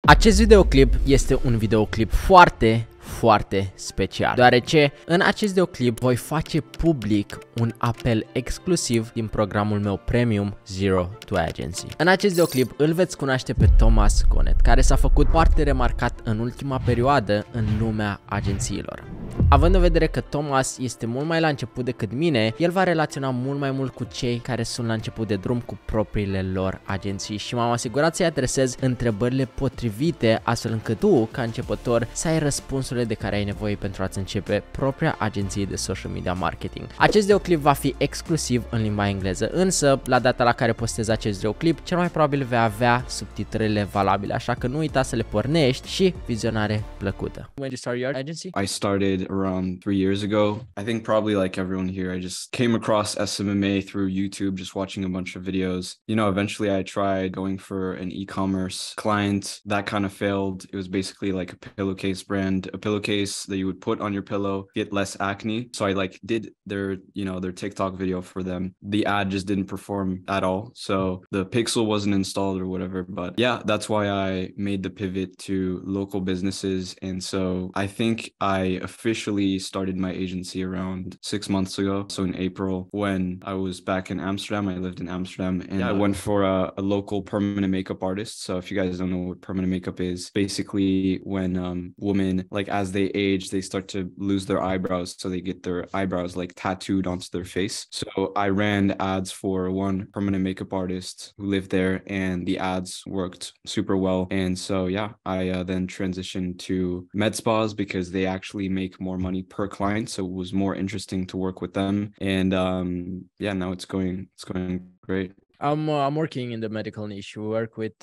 Acest videoclip este un videoclip foarte special, deoarece în acest videoclip voi face public un apel exclusiv din programul meu premium Zero to Agency. În acest videoclip îl veți cunoaște pe Gonnet, care s-a făcut foarte remarcat în ultima perioadă în lumea agențiilor. Având în vedere că Thomas este mult mai la început decât mine, el va relaționa mult mai mult cu cei care sunt la început de drum cu propriile lor agenții și m-am asigurat să-i adresez întrebările potrivite astfel încât tu, ca începător, să ai răspunsurile de care ai nevoie pentru a-ți începe propria agenție de social media marketing. Acest videoclip va fi exclusiv în limba engleză, însă la data la care postez acest videoclip, cel mai probabil vei avea subtitrele valabile, așa că nu uita să le pornești și vizionare plăcută. When did you start your agency? I started around 3 years ago. I think probably like everyone here, I just came across SMMA through YouTube, just watching a bunch of videos. You know, eventually I tried going for an e-commerce client. That kind of failed. It was basically like a pillowcase brand, a pillowcase that you would put on your pillow, get less acne. So I like did their, their TikTok video for them. The ad just didn't perform at all. So the pixel wasn't installed or whatever. But yeah, that's why I made the pivot to local businesses. And so I think I officially started my agency around 6 months ago. So in April, when I was back in Amsterdam, I lived in Amsterdam, and I went for a local permanent makeup artist. So if you guys don't know what permanent makeup is, basically when women, like as they age, they start to lose their eyebrows. So they get their eyebrows like tattooed onto their face. So I ran ads for one permanent makeup artist who lived there, and the ads worked super well. And so, yeah, I then transitioned to med spas because they actually make more money per client, so it was more interesting to work with them. And yeah, now it's going great. I'm working in the medical niche. We work with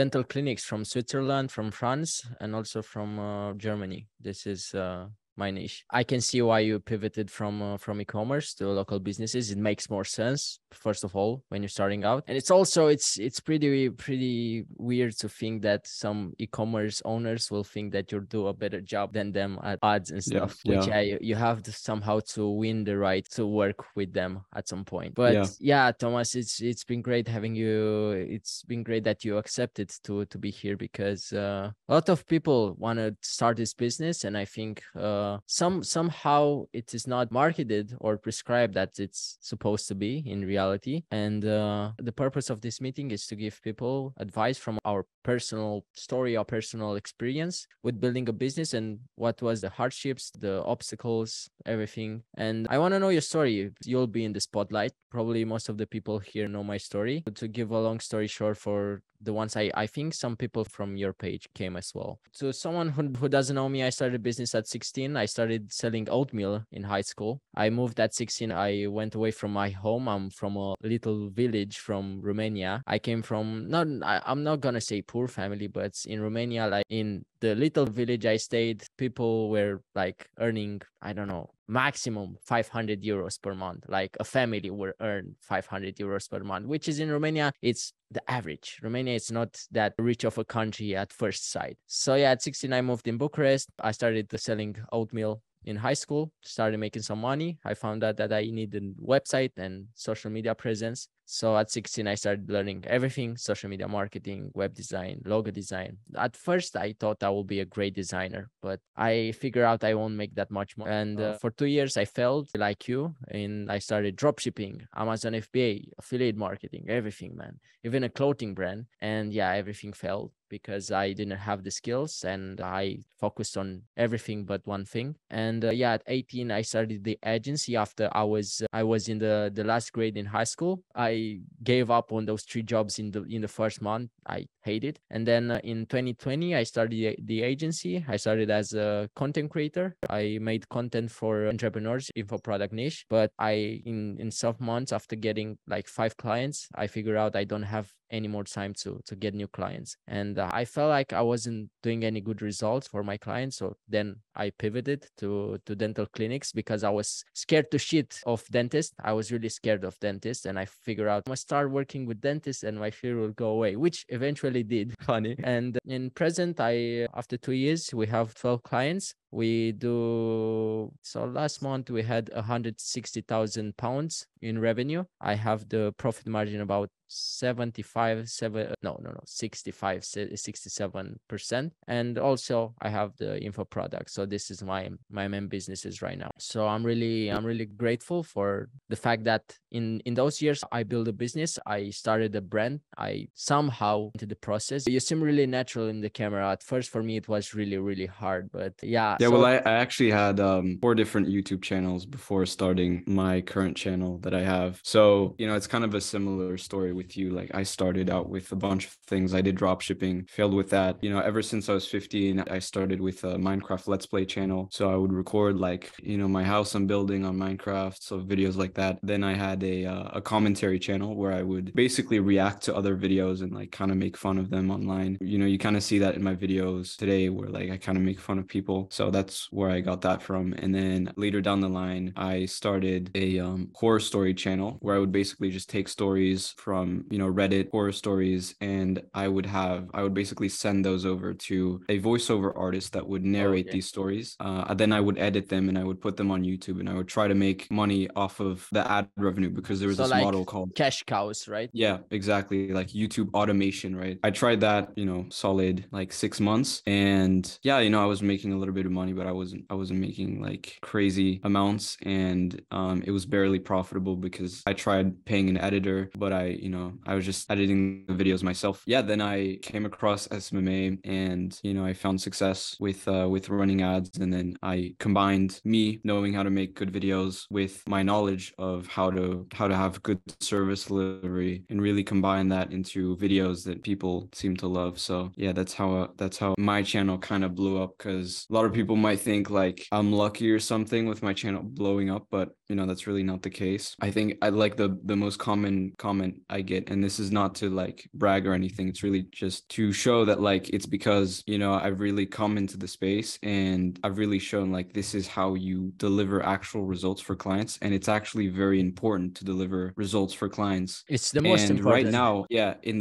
dental clinics from Switzerland, from France, and also from Germany. This is my niche. I can see why you pivoted from e-commerce to local businesses. It makes more sense, first of all, when you're starting out, and it's also it's pretty weird to think that some e-commerce owners will think that you'll do a better job than them at ads and stuff. You have to somehow to win the right to work with them at some point. But yeah, Thomas, it's been great having you. It's been great that you accepted to be here, because a lot of people want to start this business, and I think somehow it is not marketed or prescribed that it's supposed to be in reality. And the purpose of this meeting is to give people advice from our personal story, our personal experience with building a business, and what was the hardships, the obstacles, everything. And I want to know your story. You'll be in the spotlight. Probably most of the people here know my story. To give a long story short, for the ones I think some people from your page came as well. So someone who doesn't know me, I started a business at 16. I started selling oatmeal in high school. I moved at 16. I went away from my home. I'm from a little village from Romania. I came from, I'm not gonna say poor family, but in Romania, like in the little village I stayed, people were like earning, I don't know, maximum 500 euros per month. Like a family will earn 500 euros per month, which is in Romania, it's the average. Romania is not that rich of a country at first sight. So yeah, at 16, I moved in Bucharest. I started selling oatmeal in high school, started making some money. I found out that I needed a website and social media presence. So at 16, I started learning everything: social media marketing, web design, logo design. At first, I thought I would be a great designer, but I figured out I won't make that much more. And for 2 years, I failed like you, and I started dropshipping, Amazon FBA, affiliate marketing, everything, man, even a clothing brand. And yeah, everything failed because I didn't have the skills, and I focused on everything but one thing. And yeah, at 18, I started the agency after I was in the last grade in high school. I gave up on those 3 jobs in the first month. I hate it. And then in 2020, I started the agency. I started as a content creator. I made content for entrepreneurs, info product niche. But in some months, after getting like 5 clients, I figured out I don't have any more time to get new clients. And I felt like I wasn't doing any good results for my clients. So then I pivoted to dental clinics because I was scared to shit of dentists. I was really scared of dentists, and I figured out I must start working with dentists and my fear will go away, which eventually did. Funny. And in present, after 2 years, we have 12 clients. We do, so last month we had 160,000 pounds in revenue. I have the profit margin about 67%. And also I have the info product. So this is my main businesses right now. So I'm really grateful for the fact that in those years I built a business. I started a brand. I somehow into the process. You seem really natural in the camera. At first for me it was really hard, but yeah. Yeah, well, I actually had 4 different YouTube channels before starting my current channel that I have. So, you know, it's kind of a similar story with you. Like, I started out with a bunch of things. I did drop shipping, failed with that. You know, ever since I was 15, I started with a Minecraft Let's Play channel. So I would record, like, you know, my house I'm building on Minecraft, so videos like that. Then I had a commentary channel where I would basically react to other videos and like kind of make fun of them online. You know, you kind of see that in my videos today where like I kind of make fun of people. So that's where I got that from. And then later down the line, I started a horror story channel where I would basically just take stories from, you know, Reddit horror stories, and I would basically send those over to a voiceover artist that would narrate these stories. Then I would edit them and I would put them on YouTube, and I would try to make money off of the ad revenue, because there was this like model called cash cows, right? Yeah, exactly. Like YouTube automation, right? I tried that, you know, solid like 6 months. And yeah, you know, I was making a little bit of money, but I wasn't making like crazy amounts. And it was barely profitable because I tried paying an editor, but I was just editing the videos myself. Yeah, then I came across SMMA, and, you know, I found success with running ads. And then I combined me knowing how to make good videos with my knowledge of how to have good service delivery, and really combine that into videos that people seem to love. So yeah, that's how my channel kind of blew up, because a lot of people might think like I'm lucky or something with my channel blowing up, but you know, that's really not the case. I think I like the most common comment I get, and this is not to like brag or anything, it's really just to show that like it's because, you know, I've really come into the space and I've really shown like this is how you deliver actual results for clients, and it's actually very important to deliver results for clients. It's the most important. Right now, yeah, in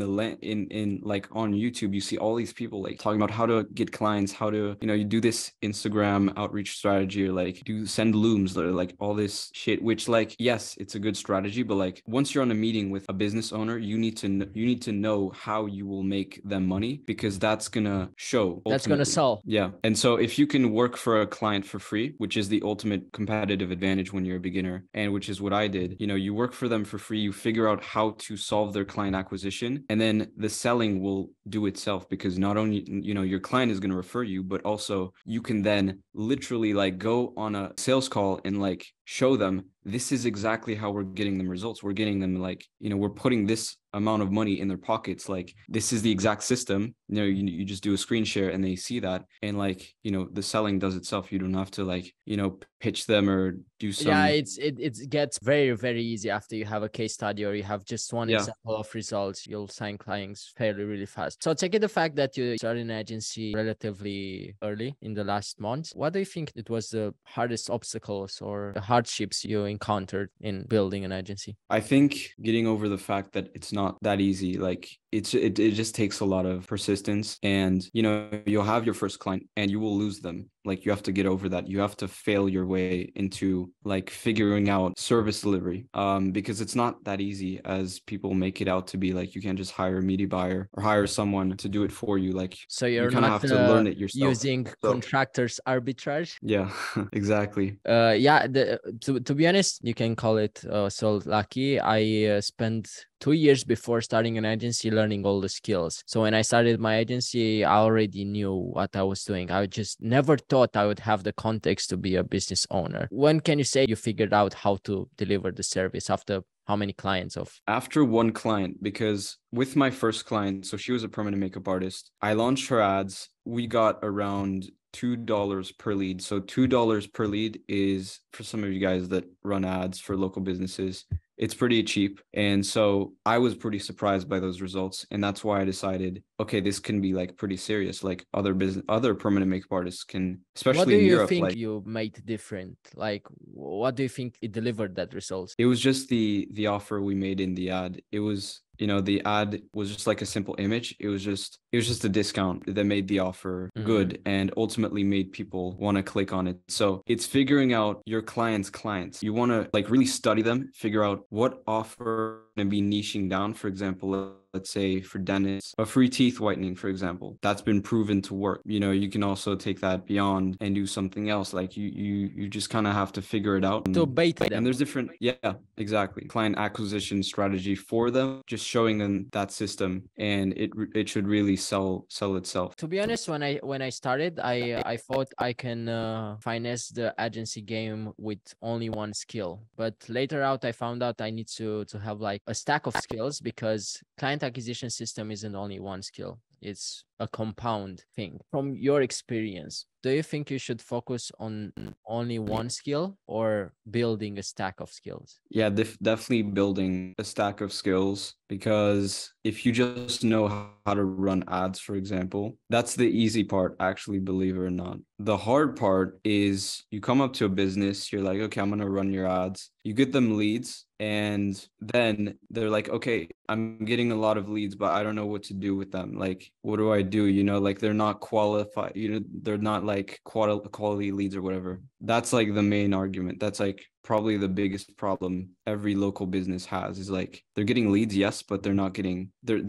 like on YouTube, you see all these people like talking about how to get clients, how to, you know, you do this Instagram outreach strategy, or like do send looms, or like all this shit, which like, yes, it's a good strategy, but like once you're on a meeting with a business owner, you need to know how you will make them money, because that's gonna show ultimately. That's gonna sell. Yeah. And so if you can work for a client for free, which is the ultimate competitive advantage when you're a beginner, and which is what I did, you know, you work for them for free, you figure out how to solve their client acquisition, and then the selling will do itself, because not only, you know, your client is going to refer you, but also you can then literally like go on a sales call and like show them, this is exactly how we're getting them results. We're getting them like, you know, we're putting this amount of money in their pockets. Like, this is the exact system. You know, you just do a screen share and they see that. And like, you know, the selling does itself. You don't have to like, you know, pitch them or do some. Yeah, it gets very easy after you have a case study, or you have just one example of results. You'll sign clients fairly really fast. So taking the fact that you started an agency relatively early in the last months, what do you think it was the hardest obstacles or the hardships you encountered in building an agency? I think getting over the fact that it's not that easy. Like, it just takes a lot of persistence, and you know, you'll have your first client and you will lose them. Like, you have to get over that. You have to fail your way into like figuring out service delivery, because it's not that easy as people make it out to be. Like, you can't just hire a media buyer or hire someone to do it for you. Like, so you're kind of have to learn it yourself, using contractors arbitrage. Yeah. Exactly. To be honest, you can call it so lucky. I spent 2 years before starting an agency learning all the skills. So when I started my agency, I already knew what I was doing. I just never thought I would have the context to be a business owner. When can you say you figured out how to deliver the service after how many clients After one client, because with my first client, so she was a permanent makeup artist, I launched her ads. We got around $2 per lead. So $2 per lead is, for some of you guys that run ads for local businesses, it's pretty cheap. And so I was pretty surprised by those results. And that's why I decided, okay, this can be like pretty serious. Like, other permanent makeup artists can, especially in Europe. What do you think like, you made different? Like, what do you think it delivered that results? It was just the offer we made in the ad. It was you know, the ad was just like a simple image. It was just a discount that made the offer good and ultimately made people want to click on it. So it's figuring out your client's clients. You want to like really study them, figure out what offer and be niching down. For example, let's say for dentists, a free teeth whitening, for example, that's been proven to work. You know, you can also take that beyond and do something else. Like you just kind of have to figure it out. To bait them. And there's different, yeah, exactly. Client acquisition strategy for them, just showing them that system, and it should really sell itself. To be honest, when I started, I thought I can finesse the agency game with only one skill, but later out I found out I need to have like a stack of skills, because client acquisition system isn't only one skill. It's a compound thing. From your experience, do you think you should focus on only one skill or building a stack of skills? Yeah, definitely building a stack of skills, because if you just know how to run ads, for example, that's the easy part, actually, believe it or not. The hard part is you come up to a business, you're like, okay, I'm going to run your ads. You get them leads, and then they're like, okay, I'm getting a lot of leads, but I don't know what to do with them. Like, what do I do? You know, like they're not qualified, you know, they're not like quality leads or whatever. That's like the main argument. That's like probably the biggest problem every local business has, is like they're getting leads, yes, but they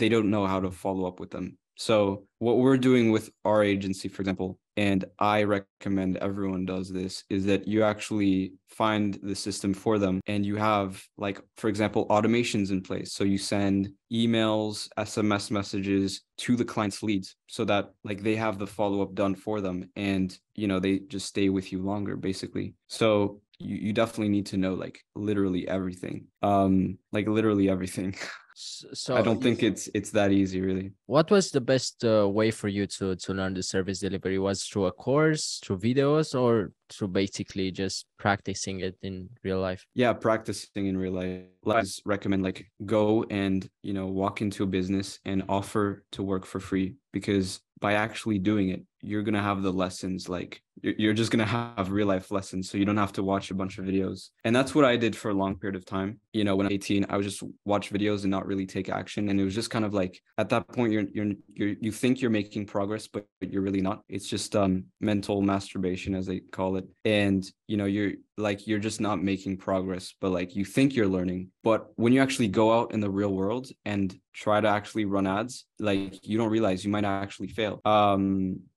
don't know how to follow up with them. So what we're doing with our agency, for example, and I recommend everyone does this, is that you actually find the system for them, and you have, like, for example, automations in place. So you send emails, SMS messages to the client's leads, so that like they have the follow-up done for them, and you know, they just stay with you longer, basically. So you definitely need to know like literally everything. Like literally everything. So I don't think it's that easy, really. what was the best way for you to learn the service delivery? Was through a course, through videos, or through basically just practicing it in real life? Yeah, practicing in real life. I recommend like go and, you know, walk into a business and offer to work for free, because by actually doing it, you're going to have the lessons. Like you're just going to have real life lessons. So you don't have to watch a bunch of videos. And that's what I did for a long period of time. You know, when I'm 18, I would just watch videos and not really take action. And it was just kind of like, at that point, you think you're making progress, but you're really not. It's just mental masturbation, as they call it. And, you know, you're just not making progress, but like you think you're learning. But when you actually go out in the real world and try to actually run ads, like you don't realize you might actually fail.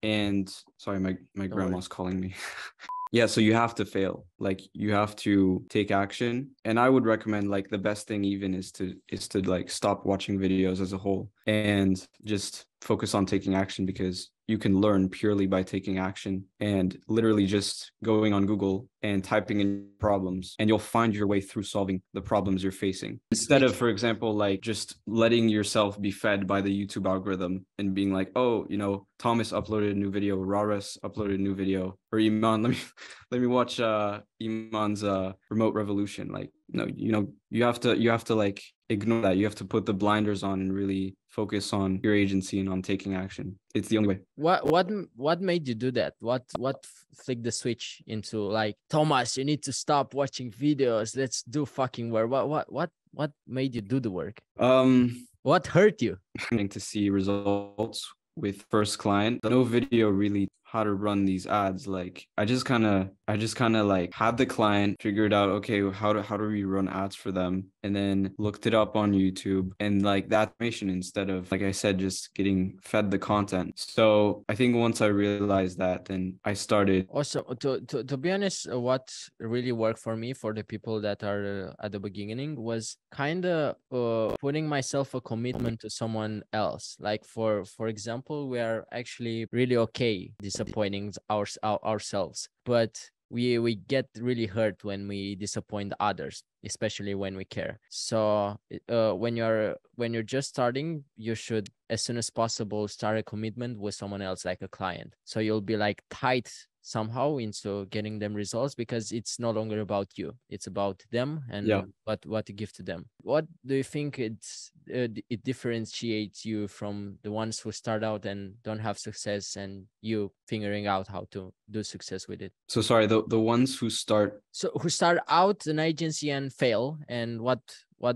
And sorry, my grandma's calling me. Yeah, so you have to fail. Like you have to take action. And I would recommend, like, the best thing even is to like stop watching videos as a whole and just focus on taking action, because you can learn purely by taking action and literally just going on Google and typing in problems, and you'll find your way through solving the problems you're facing. Instead of, for example, like just letting yourself be fed by the YouTube algorithm and being like, oh, you know, Thomas uploaded a new video, Rareș uploaded a new video, or Iman, let me watch Iman's remote revolution. Like, no, you know, you have to like ignore that. You have to put the blinders on and really focus on your agency and on taking action. It's the only way. What made you do that? What flicked the switch into like, Thomas, you need to stop watching videos. Let's do fucking work. What made you do the work? What hurt you? To see results with first client. No video really how to run these ads. Like I just kind of like had the client figured out, okay, how do we run ads for them, and then looked it up on YouTube, and like that information, instead of, like I said, just getting fed the content. So I think once I realized that, then I started. Also, to be honest, what really worked for me, for the people that are at the beginning, was kind of putting myself a commitment to someone else. Like for example, we are actually really okay disappointing ourselves, but we get really hurt when we disappoint others, especially when we care. So when you're just starting, you should, as soon as possible, start a commitment with someone else, like a client, so you'll be like tight somehow into getting them results, because it's no longer about you, it's about them and what you give to them. What do you think it differentiates you from the ones who start out and don't have success, and you figuring out how to do success with it? So sorry, the ones who start out an agency and fail, and what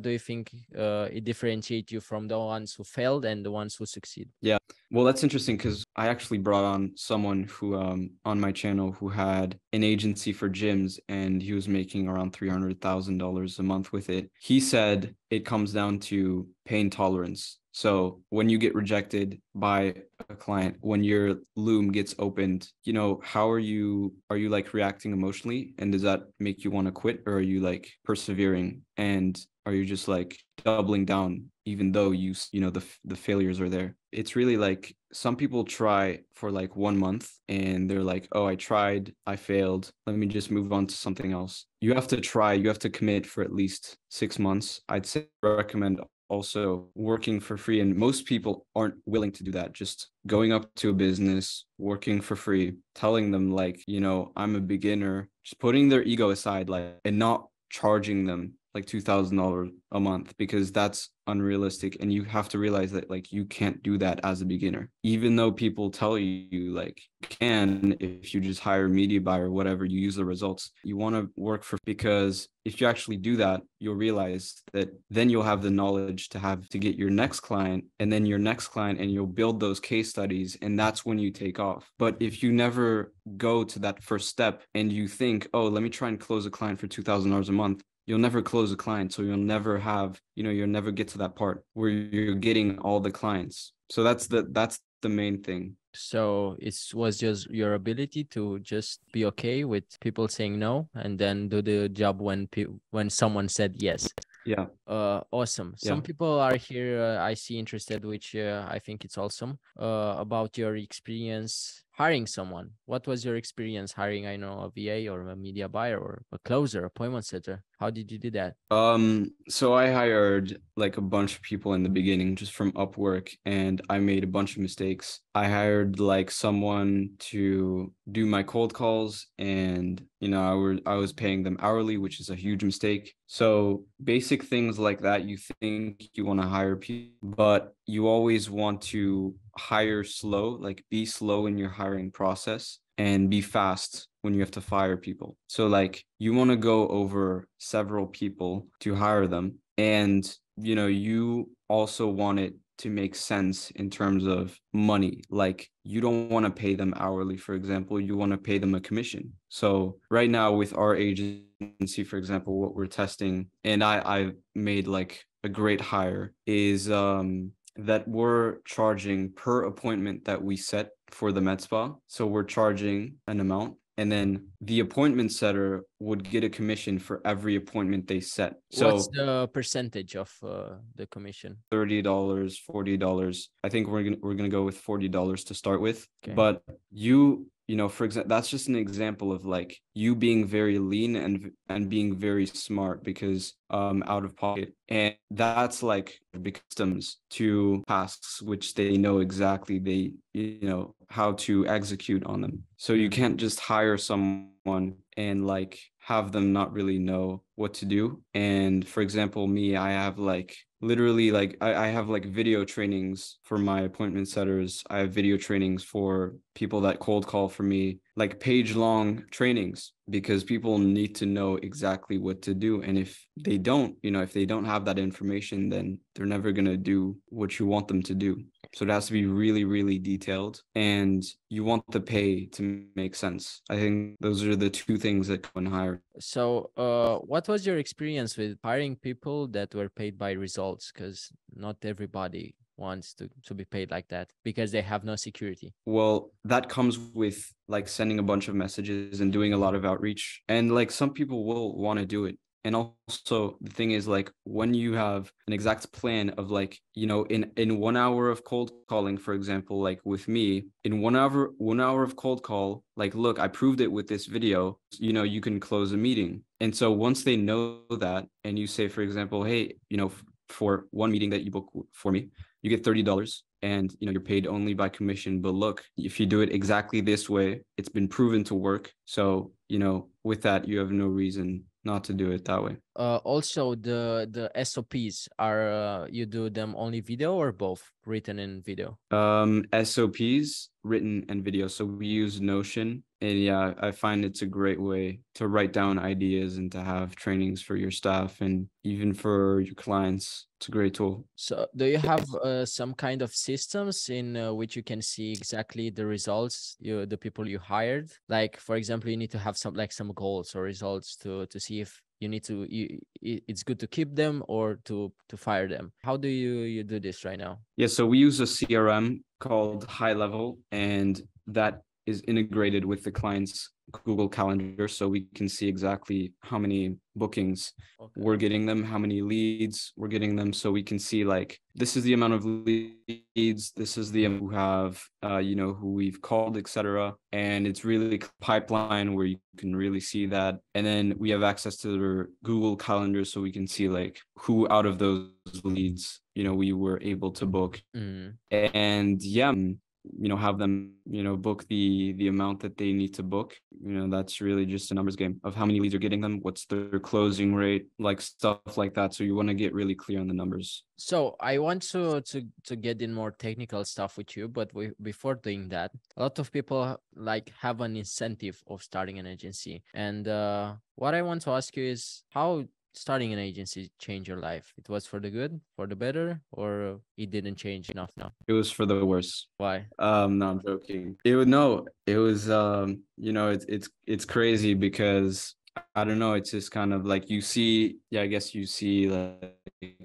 do you think it differentiates you from the ones who failed and the ones who succeed? Yeah, well, that's interesting because I actually brought on someone who on my channel who had an agency for gyms, and he was making around $300,000 a month with it. He said it comes down to pain tolerance. So when you get rejected by a client, when your loom gets opened, you know, how are you like reacting emotionally? And does that make you want to quit, or are you like persevering? And are you just like doubling down even though you know the failures are there? It's really like some people try for like 1 month and they're like, oh, I tried, I failed, let me just move on to something else. You have to try, you have to commit for at least 6 months. I'd say recommend also working for free, and most people aren't willing to do that. Just going up to a business, working for free, telling them like, you know, I'm a beginner, just putting their ego aside, like, and not charging them like $2,000 a month, because that's unrealistic. And you have to realize that like you can't do that as a beginner, even though people tell you like you can if you just hire a media buyer or whatever, you use the results. You want to work for, because if you actually do that, you'll realize that then you'll have the knowledge to get your next client, and then your next client, and you'll build those case studies, and that's when you take off. But if you never go to that first step and you think, oh, let me try and close a client for $2,000 a month, you'll never close a client. So you'll never have, you know, you'll never get to that part where you're getting all the clients. So that's the main thing. So it was just your ability to just be okay with people saying no, and then do the job when someone said yes. Yeah. Awesome. Yeah. Some people are here, I see, interested, which I think it's awesome, about your experience hiring someone. What was your experience hiring, I know, a VA or a media buyer or a closer, appointment setter? How did you do that? So I hired like a bunch of people in the beginning just from Upwork, and I made a bunch of mistakes. I hired like someone to do my cold calls, and you know, I was paying them hourly, which is a huge mistake. So basic things like that, you think you want to hire people, but you always want to hire slow, like be slow in your hiring process and be fast when you have to fire people. So like you want to go over several people to hire them, and you know, you also want it to make sense in terms of money. Like you don't want to pay them hourly, for example, you want to pay them a commission. So right now with our agency, for example, what we're testing, and I made like a great hire, is that we're charging per appointment that we set for the med spa. So we're charging an amount, and then the appointment setter would get a commission for every appointment they set. So what's the percentage of the commission? $30, $40. I think we're gonna go with $40 to start with. Okay. But you know, for example, that's just an example of like you being very lean and being very smart, because out of pocket, and that's like big systems to tasks which they know exactly, they, you know, how to execute on them. So you can't just hire someone and like have them not really know what to do. And for example, me, I have like literally like I have like video trainings for my appointment setters. I have video trainings for people that cold call for me, like page-long trainings, because people need to know exactly what to do. And if they don't, you know, if they don't have that information, then they're never going to do what you want them to do. So it has to be really, really detailed, and you want the pay to make sense. I think those are the two things that go in hire. So what was your experience with hiring people that were paid by results? Because not everybody wants to be paid like that, because they have no security. Well, that comes with like sending a bunch of messages and doing a lot of outreach. And like some people will want to do it. And also the thing is, like, when you have an exact plan of like, you know, in 1 hour of cold calling, for example, like with me, in 1 hour of cold call, like, look, I proved it with this video, you know, you can close a meeting. And so once they know that, and you say, for example, hey, you know, for one meeting that you book for me, you get $30. and you're paid only by commission. But look, if you do it exactly this way, it's been proven to work. So with that, you have no reason not to do it that way. Also, the SOPs are you do them only video or both, written and video? SOPs, written and video. So we use Notion, and yeah, I find it's a great way to write down ideas and to have trainings for your staff and even for your clients. It's a great tool. So do you have some kind of systems in which you can see exactly the results, the people you hired? Like, for example, you need to have some goals or results to see if you need to it's good to keep them or to fire them. How do you do this right now? Yeah, so we use a CRM called High Level, and that is integrated with the client's Google Calendar, so we can see exactly how many bookings we're getting them, how many leads we're getting them. So we can see like, this is the amount of leads, this is the amount who have, who we've called, etc. And it's really a pipeline where you can really see that. And then we have access to the Google Calendar, so we can see like who out of those leads, we were able to book. And yeah, have them, book the amount that they need to book. That's really just a numbers game of how many leads you're getting them, what's their closing rate, like stuff like that. So you want to get really clear on the numbers. So I want to get in more technical stuff with you, but before doing that, a lot of people like have an incentive of starting an agency. And what I want to ask you is, how starting an agency change your life? It was for the good, for the better, or it didn't change enough now? It was for the worse. Why? No, I'm joking. It was it's crazy because I don't know, it's just kind of like I guess you see like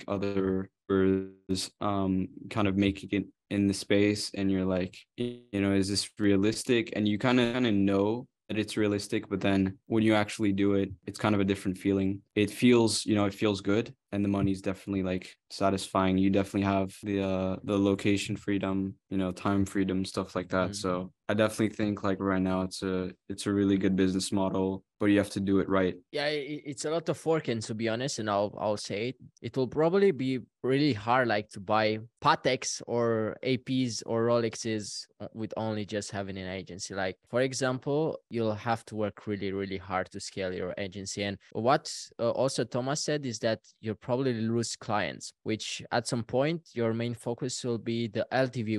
other kind of making it in the space, and you're like, is this realistic? And you kind of know that it's realistic, but then when you actually do it, it's kind of a different feeling. It feels good, and the money's definitely like satisfying. You definitely have the location freedom, time freedom, stuff like that. So I definitely think like right now it's a really good business model, but you have to do it right. Yeah, it's a lot of work, and to be honest, and I'll say it will probably be really hard, like to buy Pateks or APs or Rolexes with only just having an agency. Like, for example, you'll have to work really, really hard to scale your agency. And what also Thomas said is that you'll probably lose clients, which at some point your main focus will be the LTV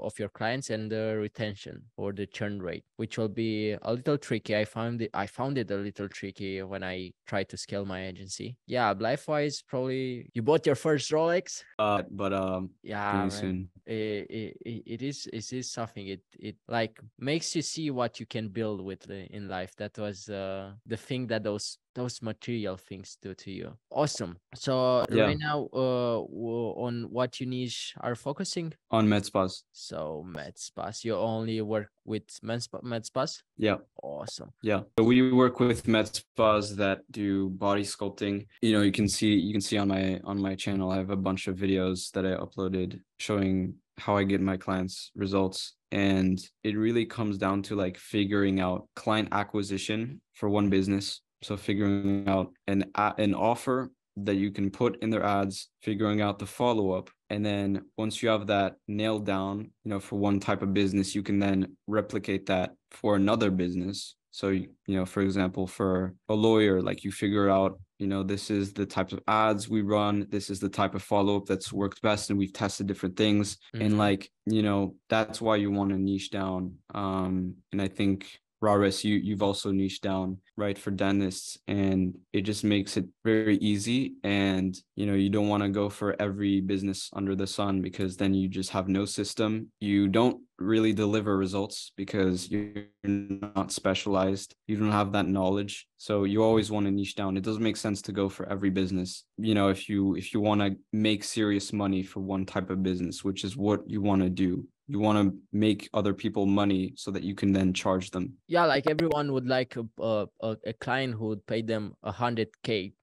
of your clients and the retention or the churn rate, which will be a little tricky. I found it a little tricky when I tried to scale my agency. Yeah, life-wise, probably you bought your first Rolex. Yeah, soon. It is something. It like makes you see what you can build with in life. That was the thing that those material things do to you. Awesome. So right now, on what you niche are focusing on med spas. So med spas, you only work with med spas? Yeah. Awesome. Yeah. So we work with med spas that do body sculpting. You can see on my channel, I have a bunch of videos that I uploaded showing how I get my clients results. And it really comes down to like figuring out client acquisition for one business. So figuring out an offer that you can put in their ads, figuring out the follow-up. And then once you have that nailed down, for one type of business, you can then replicate that for another business. So, for example, for a lawyer, like you figure out, this is the types of ads we run. This is the type of follow-up that's worked best. And we've tested different things. And like, that's why you want to niche down. And I think Rareș, you've also niched down, right, for dentists, and it just makes it very easy. And you don't want to go for every business under the sun, because then you just have no system. You don't really deliver results because you're not specialized. You don't have that knowledge. So you always want to niche down. It doesn't make sense to go for every business. If you want to make serious money for one type of business, which is what you want to do, You want to make other people money so that you can then charge them. Yeah, like everyone would like a client who would pay them 100K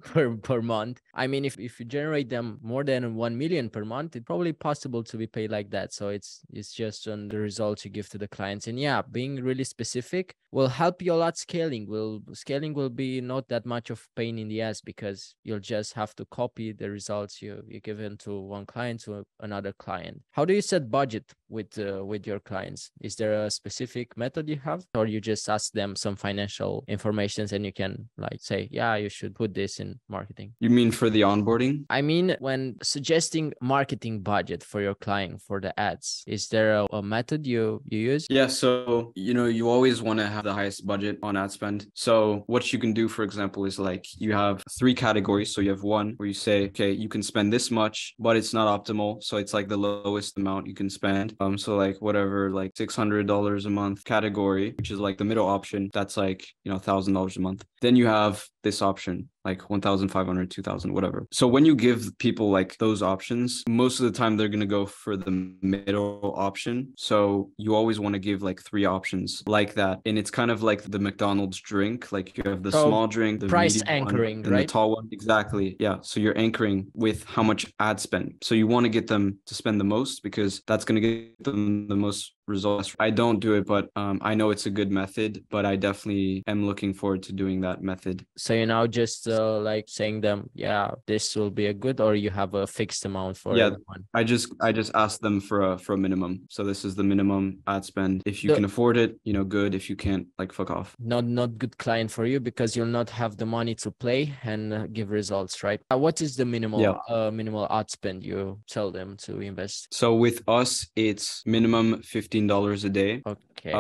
per month. I mean, if you generate them more than 1 million per month, it's probably possible to be paid like that. So it's just on the results you give to the clients. And yeah, being really specific will help you a lot. Scaling will be not that much of pain in the ass, because you'll just have to copy the results you give into one client to another client. How do you set budget with your clients? Is there a specific method you have, or you just ask them some financial information and you can like say, yeah, you should put this in marketing? You mean for the onboarding? I mean, when suggesting marketing budget for your client for the ads, is there a method you use? Yeah, so you always want to have the highest budget on ad spend. So what you can do, for example, is like you have 3 categories. So you have one where you say, okay, you can spend this much, but it's not optimal. So it's like the lowest amount you can spend. So like whatever, like $600 a month category, which is like the middle option. That's like, $1,000 a month. Then you have this option, like 1,500, 2,000, whatever. So when you give people like those options, most of the time they're going to go for the middle option. So you always want to give like 3 options like that. And it's kind of like the McDonald's drink. Like you have the small drink, the price medium anchoring, one, then right? the tall one. Exactly. Yeah. So you're anchoring with how much ad spend. So you want to get them to spend the most, because that's going to get them the most results. I don't do it, but I know it's a good method, but I definitely am looking forward to doing that method. So you now just like saying them, yeah, this will be a good, or you have a fixed amount for everyone? I just ask them for a minimum. So this is the minimum ad spend. If you can afford it, good. If you can't, like, fuck off. Not good client for you, because you'll not have the money to play and give results, right? What is the minimal ad spend you tell them to invest? So with us, it's minimum $15 a day. Okay.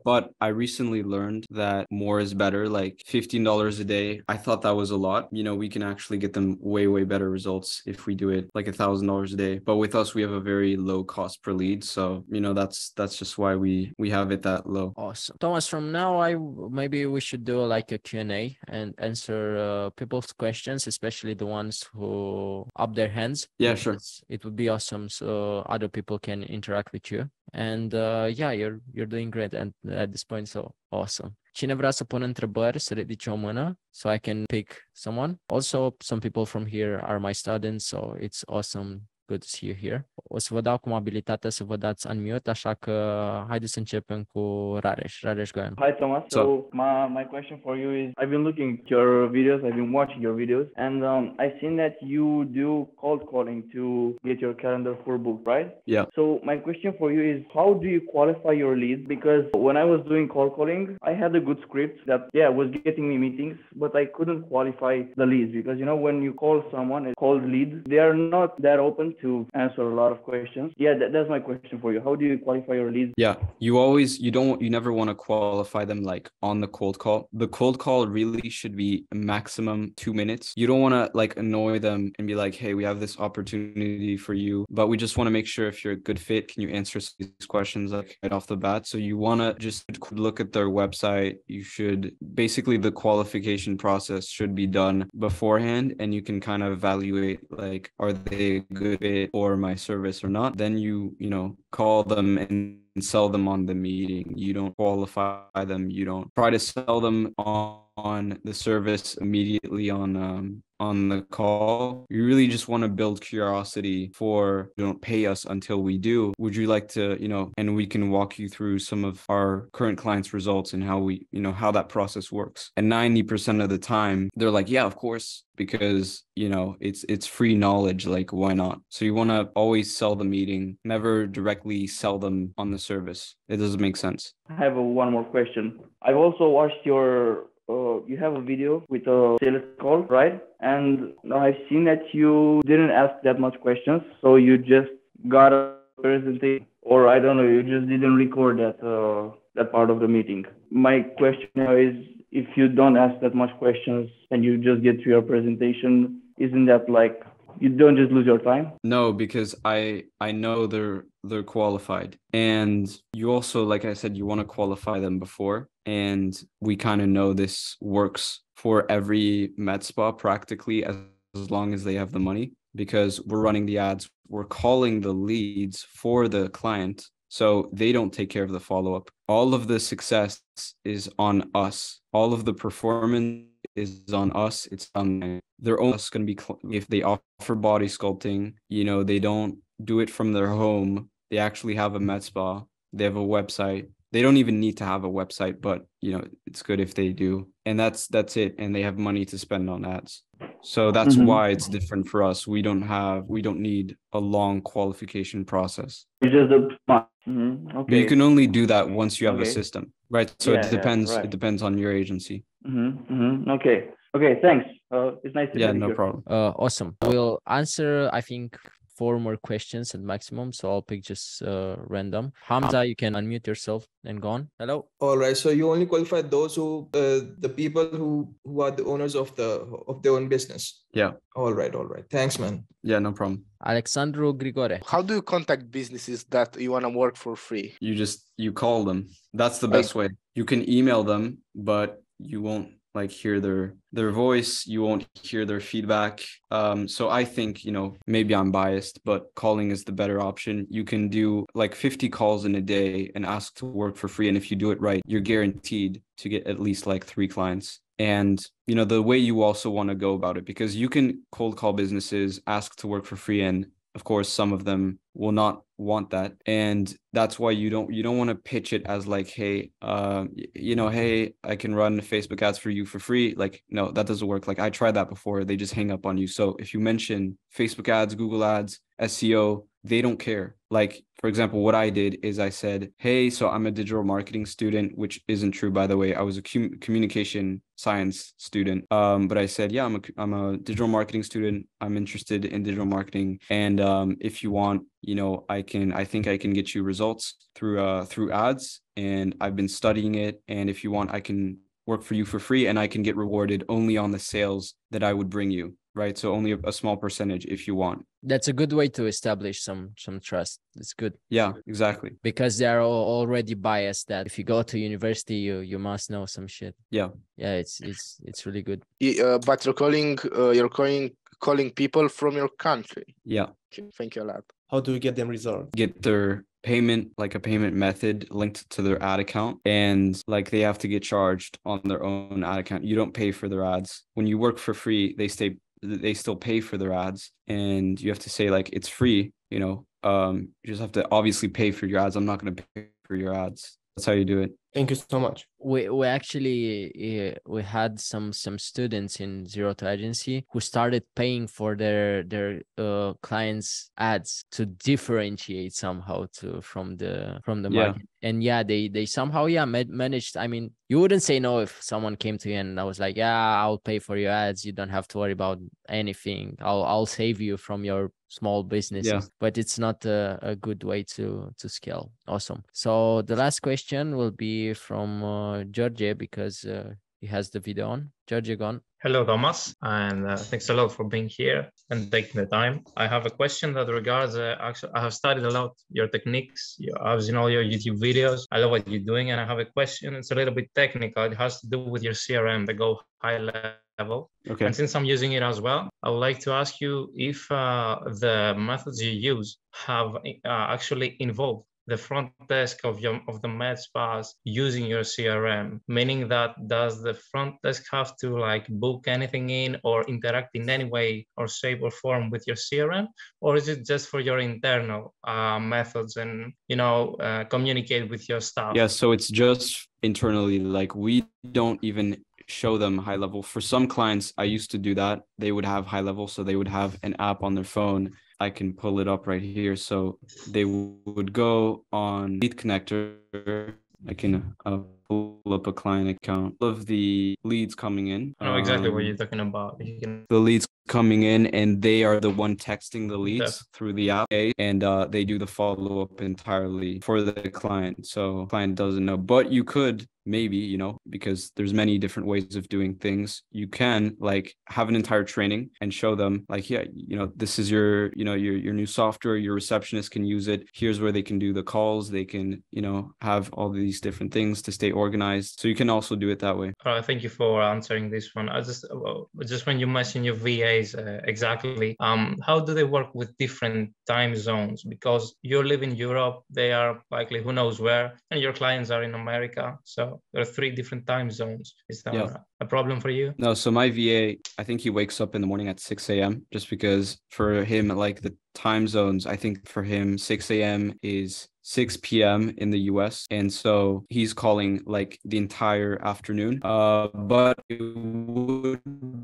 But I recently learned that more is better. Like $15 a day, I thought that was a lot. We can actually get them way better results if we do it like $1,000 a day. But with us, we have a very low cost per lead. So that's just why we have it that low. Awesome. Thomas, from now maybe we should do like a Q&A and answer people's questions, especially the ones who up their hands. Yeah, sure. It would be awesome so other people can interact with you. And yeah, you're doing great at this point, so awesome. Cine vrea să pună întrebări, să ridice o mână so I can pick someone. Also, some people from here are my students, so it's awesome. Good to see you here. O să vă dau acum abilitatea să vă dați unmute, așa că haideți să începem cu Rareș Găitan. Hi Thomas, so my question for you is, I've been looking at your videos, I've been watching your videos, and I've seen that you do cold calling to get your calendar full booked, right? Yeah. So my question for you is, how do you qualify your leads? Because when I was doing cold calling, I had a good script that was getting me meetings, but I couldn't qualify the leads, because when you call someone a cold lead, they are not that open to answer a lot of questions. Yeah, that's my question for you. How do you qualify your leads? Yeah, you never want to qualify them like on the cold call. The cold call really should be a maximum 2 minutes. You don't want to like annoy them and be like, hey, we have this opportunity for you, but we just want to make sure if you're a good fit, can you answer these questions like right off the bat? So you want to just look at their website. You should basically, the qualification process should be done beforehand, and you can kind of evaluate like, are they a good fit for my service or not? Then you call them and sell them on the meeting. You don't qualify them. You don't try to sell them on the service immediately on the call. You really just want to build curiosity for, don't pay us until we do. Would you like to, and we can walk you through some of our current clients' results and how we, how that process works. And 90% of the time they're like, yeah, of course, because, it's free knowledge. Like, why not? So you want to always sell the meeting, never directly sell them on the service. It doesn't make sense. I have one more question. I've also watched you have a video with a sales call, right? And I've seen that you didn't ask that much questions, so you just got a presentation, or I don't know, you just didn't record that part of the meeting. My question now is, if you don't ask that much questions and you just get to your presentation, isn't that like, you don't just lose your time? No, because I know they're qualified. And you also, like I said, you want to qualify them before. And we kind of know this works for every med spa practically, as long as they have the money, because we're running the ads, we're calling the leads for the client. So they don't take care of the follow-up. All of the success is on us. All of the performance is on us. It's on them. They're only going to be, if they offer body sculpting, you know, they don't do it from their home. They actually have a med spa. They have a website. They don't even need to have a website, but you know, it's good if they do. And that's it. And they have money to spend on ads. So that's why it's different for us. We don't need a long qualification process. It's just a But you can only do that once you have a Okay. system, right? So Yeah, it depends. right. It depends on your agency. Okay. Okay. Thanks. It's nice to Yeah, have you no here. problem. Awesome. We'll answer, I think, 4 more questions at maximum. So I'll pick just random. Hamza, you can unmute yourself and go on. Hello. All right. So you only qualify those who, the people who are the owners of their own business. Yeah. All right. All right. Thanks, man. Yeah, no problem. Alexandru Grigore. How do you contact businesses that you want to work for free? You call them. That's the best way. You can email them, but you won't like hear their voice. You won't hear their feedback. So I think, you know, maybe I'm biased, but calling is the better option. You can do like 50 calls in a day and ask to work for free. And if you do it right, you're guaranteed to get at least like 3 clients. And, you know, the way you also want to go about it, because you can cold call businesses, ask to work for free. And of course, some of them will not want that. And that's why you don't want to pitch it as like, hey, hey, I can run Facebook ads for you for free. Like, no, that doesn't work. Like I tried that before. They just hang up on you. So if you mention Facebook ads, Google ads, SEO, they don't care. Like, for example, what I did is I said, hey, so I'm a digital marketing student, which isn't true, by the way. I was a communication science student. But I said, yeah, I'm a digital marketing student. I'm interested in digital marketing. And if you want, you know, I think I can get you results through ads, and I've been studying it. And if you want, I can work for you for free, and I can get rewarded only on the sales that I would bring you. Right. So only a small percentage if you want. That's a good way to establish some trust. It's good. Yeah, exactly. Because they are already biased that if you go to university, you must know some shit. Yeah. Yeah, it's really good. But you're calling people from your country. Yeah. Okay, thank you a lot. How do you get them results? Get their payment, like a payment method linked to their ad account, and like they have to get charged on their own ad account. You don't pay for their ads. When you work for free, they still pay for their ads, and you have to say like it's free, you know. You just have to obviously pay for your ads. I'm not going to pay for your ads. That's how you do it. Thank you so much. We actually we had some students in Zero to Agency who started paying for their clients' ads to differentiate somehow from the market. And yeah, they somehow managed. I mean, you wouldn't say no if someone came to you and I was like, yeah, I'll pay for your ads. You don't have to worry about anything. I'll save you from your small businesses. Yeah. But it's not a good way to scale. Awesome. So the last question will be from George, because he has the video on. George, go on. Hello, Thomas, and thanks a lot for being here and taking the time. I have a question that regards, actually, I have studied a lot your techniques. I've seen all your YouTube videos. I love what you're doing, and I have a question. It's a little bit technical. It has to do with your CRM, the Go High Level. Okay. And since I'm using it as well, I would like to ask you if the methods you use have actually involved the front desk of the med spas using your CRM, meaning that does the front desk have to like book anything in or interact in any way or shape or form with your CRM, or is it just for your internal methods and communicate with your staff? Yeah, so it's just internally. Like we don't even show them high level. For some clients, I used to do that. They would have high level, so they would have an app on their phone. I can pull it up right here. So they would go on Lead Connector. I can pull up a client account of the leads coming in. I know exactly what you're talking about. The leads coming in, and they are the one texting the leads through the app, and they do the follow-up entirely for the client. So client doesn't know, but you could maybe, you know, because there's many different ways of doing things, you can like have an entire training and show them like, yeah, you know, this is your, you know, your new software, your receptionist can use it. Here's where they can do the calls. They can, you know, have all these different things to stay organized. So you can also do it that way. Thank you for answering this one. I just when you mentioned your VAs, exactly, how do they work with different time zones? Because you live in Europe, they are likely who knows where, and your clients are in America. So there are 3 different time zones. Is that a problem for you? No, so my VA, I think he wakes up in the morning at 6 a.m. just because for him, like the time zones, I think for him, 6 a.m. is 6 p.m. in the US. And so he's calling like the entire afternoon. But it would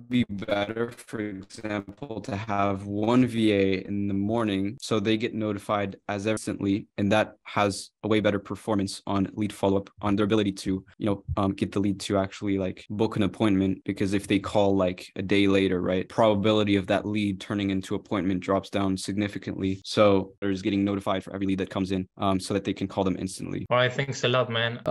be better, for example, to have one VA in the morning so they get notified as instantly, and that has a way better performance on lead follow-up, on their ability to, you know, get the lead to actually like book an appointment. Because if they call like a day later, right, probability of that lead turning into appointment drops down significantly. So there's getting notified for every lead that comes in, so that they can call them instantly. All right, thanks a lot, man.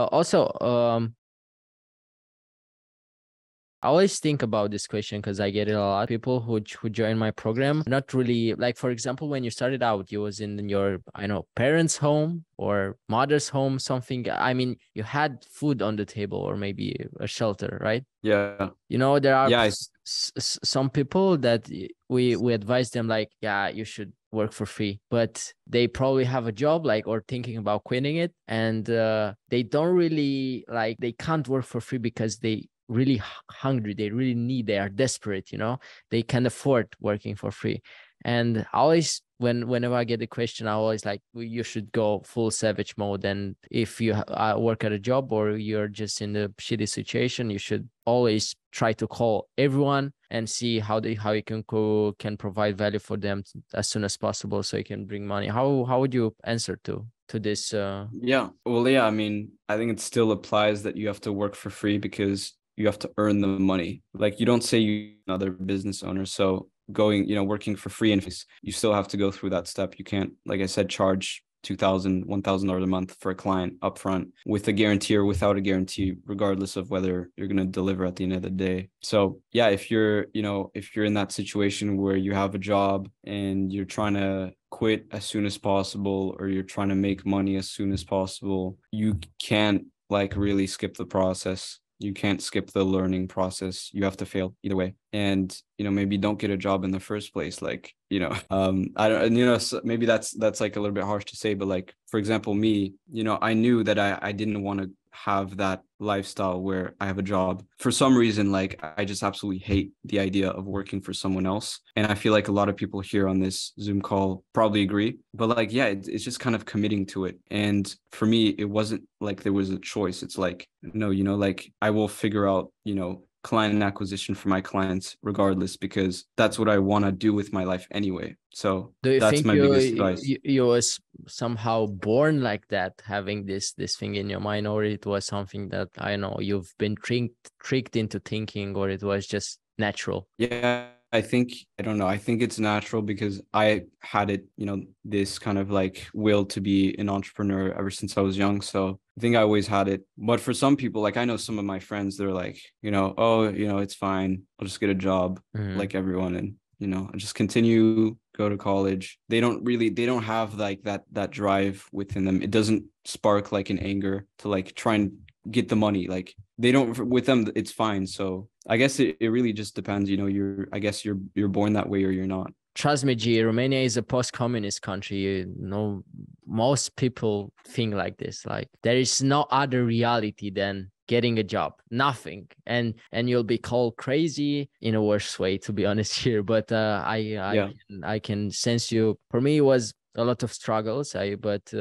I always think about this question because I get it a lot. People who join my program, not really, like, for example, when you started out, you was in your, I know, parents' home or mother's home, something. I mean, you had food on the table or maybe a shelter, right? Yeah. You know, there are some people that we advise them like, yeah, you should work for free, but they probably have a job like, or thinking about quitting it. And they don't really like, they can't work for free because they really hungry, they really need, they are desperate, you know, they can afford working for free. And I always, whenever I get the question, I always like, well, you should go full savage mode. And if you work at a job or you're just in a shitty situation, you should always try to call everyone and see how you can provide value for them as soon as possible, so you can bring money. How would you answer to this? I mean, I think it still applies that you have to work for free because you have to earn the money. Like, you don't say you're another business owner, so going, you know, working for free, and you still have to go through that step. You can't, like I said, charge $2,000, $1,000 a month for a client upfront with a guarantee or without a guarantee, regardless of whether you're going to deliver at the end of the day. So yeah, if you're in that situation where you have a job and you're trying to quit as soon as possible, or you're trying to make money as soon as possible, you can't like really skip the process. You can't skip the learning process. You have to fail either way. And, you know, maybe don't get a job in the first place. Like, you know, I don't, you know, so maybe that's like a little bit harsh to say, but like, for example, me, you know, I knew that I didn't want to have that lifestyle where I have a job. For some reason, like, I just absolutely hate the idea of working for someone else. And I feel like a lot of people here on this Zoom call probably agree. But like, yeah, it's just kind of committing to it. And for me, it wasn't like there was a choice. It's like, no, you know, like, I will figure out, you know, client acquisition for my clients regardless, because that's what I want to do with my life anyway. So that's my biggest advice. You was somehow born like that, having this thing in your mind, or it was something that, I know, you've been tricked into thinking, or it was just natural? Yeah, I don't know. I think it's natural because I had it, you know, this kind of like will to be an entrepreneur ever since I was young. So I think I always had it. But for some people, like, I know some of my friends, they're like, you know, oh, you know, it's fine, I'll just get a job like everyone, and, you know, I'll just continue, go to college. They don't have like that drive within them. It doesn't spark like an anger to like try and get the money. Like, they don't, with them, it's fine. So I guess it really just depends, you know, you're born that way or you're not. Trust me, G, Romania is a post-communist country. You know, most people think like this. Like, there is no other reality than getting a job, nothing. And you'll be called crazy in a worse way, to be honest here. But I can sense you. For me, it was a lot of struggles, but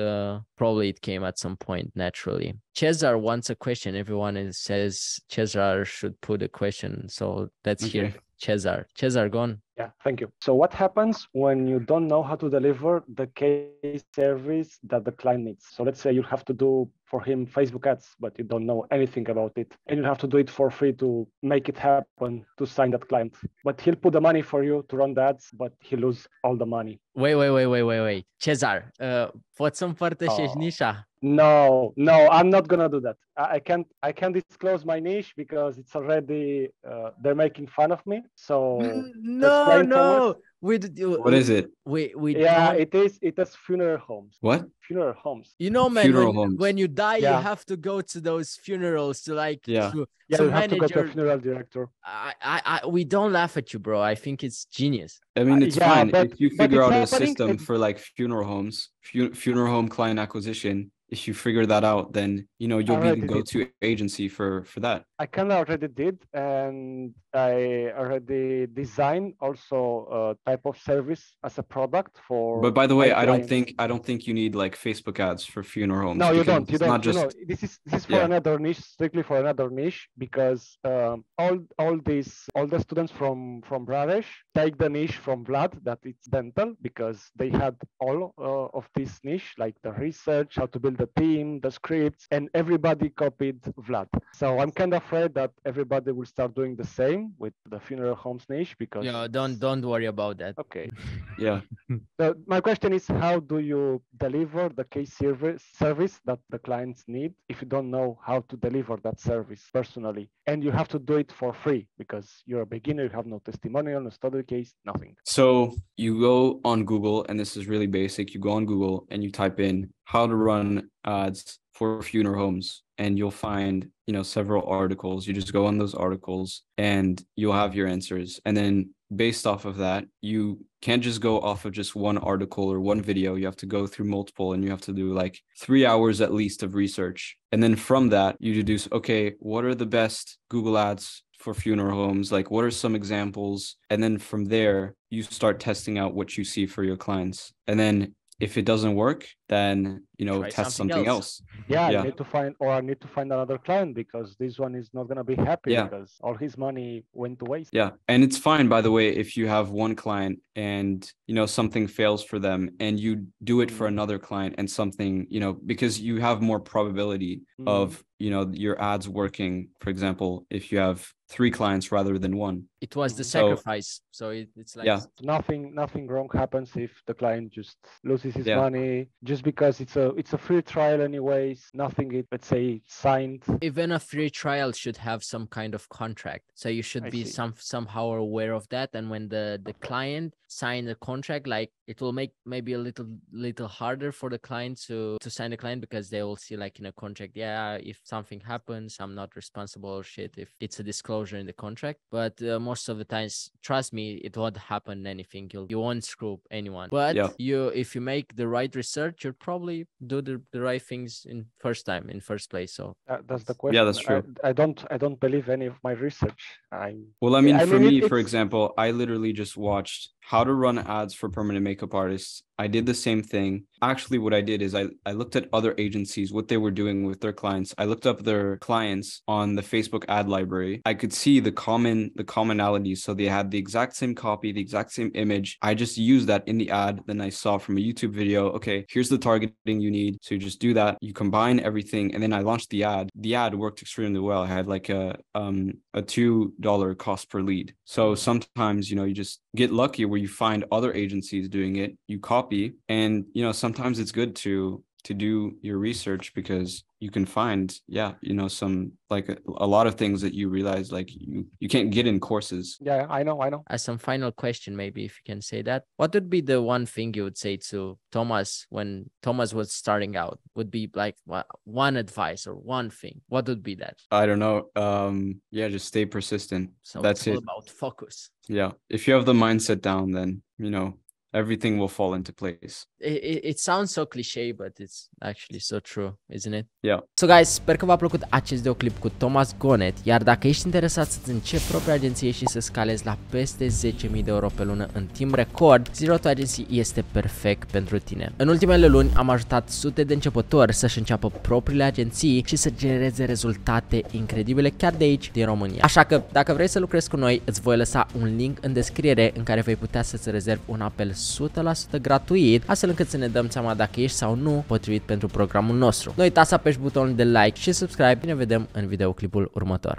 probably it came at some point naturally. Cesar wants a question. Everyone says Cesar should put a question. So let's hear Cesar. Cesar, go on. Yeah, thank you. So what happens when you don't know how to deliver the case service that the client needs? So let's say you have to do for him Facebook ads, but you don't know anything about it. And you have to do it for free to make it happen, to sign that client. But he'll put the money for you to run the ads, but he lose all the money. Wait. Cezar, poți să împărtășești nișa? No, I'm not gonna do that. I can't disclose my niche because it's already they're making fun of me. So No. What is it? It is funeral homes. What? Funeral homes. You know, man, when you die, you Yeah. have to go to those funerals to like Yeah. to You have to go to a manage funeral director. we don't laugh at you, bro. I think it's genius. I mean, it's yeah, fine but- if you but figure it's out a happening, system for like funeral homes, funeral home client acquisition. If you figure that out, then you'll be Already the did. go-to agency for that. I kind of already did, and I already designed also a type of service as a product for. But by the way, my clients. I don't think you need like Facebook ads for funeral homes. No, you because don't. You it's don't. not just This is for Yeah. another niche, strictly for another niche, because all the students from Rareș take the niche from Vlad that it's dental, because they had all of this niche, like the research, how to build the team, the scripts, and everybody copied Vlad. So I'm kind of afraid that everybody will start doing the same with the funeral homes niche, because Don't worry about that. okay. yeah. So my question is, how do you deliver the case service that the clients need if you don't know how to deliver that service personally? And you have to do it for free because you're a beginner, you have no testimonial, no study case, nothing. So you go on Google, and this is really basic. You go on Google and you type in how to run ads for funeral homes, and you'll find several articles. You just go on those articles and you'll have your answers. And then based off of that, you can't just go off of just one article or one video. You have to go through multiple, and you have to do like 3 hours at least of research. And then from that, you deduce, okay, what are the best Google ads for funeral homes? Like, what are some examples? And then from there, you start testing out what you see for your clients. And then if it doesn't work, then Try test something something else. else. Yeah, Yeah. I need to find another client because this one is not gonna be happy Yeah. because all his money went to waste. Yeah. And it's fine, by the way, if you have one client and something fails for them, and you do it for another client and something, because you have more probability of your ads working. For example, if you have 3 clients rather than 1. It was the So- sacrifice. So it's like Yeah. Nothing wrong happens if the client just loses his Yeah. money just because it's a free trial anyways. Nothing let's say signed. even a free trial should have some kind of contract. So you should I be see. somehow aware of that. And when the client sign the contract, like it will make maybe a little harder for the client to sign the client, because they will see like in a contract, yeah, if something happens, I'm not responsible or shit, if it's a disclosure in the contract. But most of the times, trust me, it won't happen anything. You won't screw anyone. But Yeah. if you make the right research, you'll probably do the right things in first place. So That's the question. Yeah, that's true. I don't believe any of my research. Well, I mean, for me, for it's- example, I literally just watched how to run ads for permanent makeup artists. I did the same thing. Actually, what I did is I looked at other agencies, what they were doing with their clients. I looked up their clients on the Facebook ad library. I could see the commonalities. So they had the exact same copy, the exact same image. I just used that in the ad. Then I saw from a YouTube video, okay, here's the targeting you need. So you just do that. You combine everything. And then I launched the ad. The ad worked extremely well. I had like a $2 cost per lead. So sometimes, you just get lucky where you find other agencies doing it, you copy, and sometimes it's good to do your research, because you can find some like a lot of things that you realize like you can't get in courses. Yeah, I know. as some final question, maybe if you can say that, what would be the one thing you would say to Thomas when Thomas was starting out? Would be like one advice or one thing? What would be that? I don't know. Just stay persistent. So That's it's all it. about focus. Yeah. If you have the mindset down, then everything will fall into place. It sounds so cliche, but it's actually so true, isn't it? Yeah. So guys, sper că v-a plăcut acest videoclip cu Thomas Gonnet, iar dacă ești interesat să-ți începi propria agenție și să scalezi la peste 10.000 de euro pe lună în timp record, Zero to Agency este perfect pentru tine. În ultimele luni am ajutat sute de începători să-și înceapă propriile agenții și să genereze rezultate incredibile chiar de aici, din România. Așa că, dacă vrei să lucrezi cu noi, îți voi lăsa un link în descriere în care vei putea să-ți rezervi un apel 100% gratuit, astfel încât să ne dăm seama dacă ești sau nu potrivit pentru programul nostru. Nu uitați să apeși butonul de like și subscribe. Ne vedem în videoclipul următor.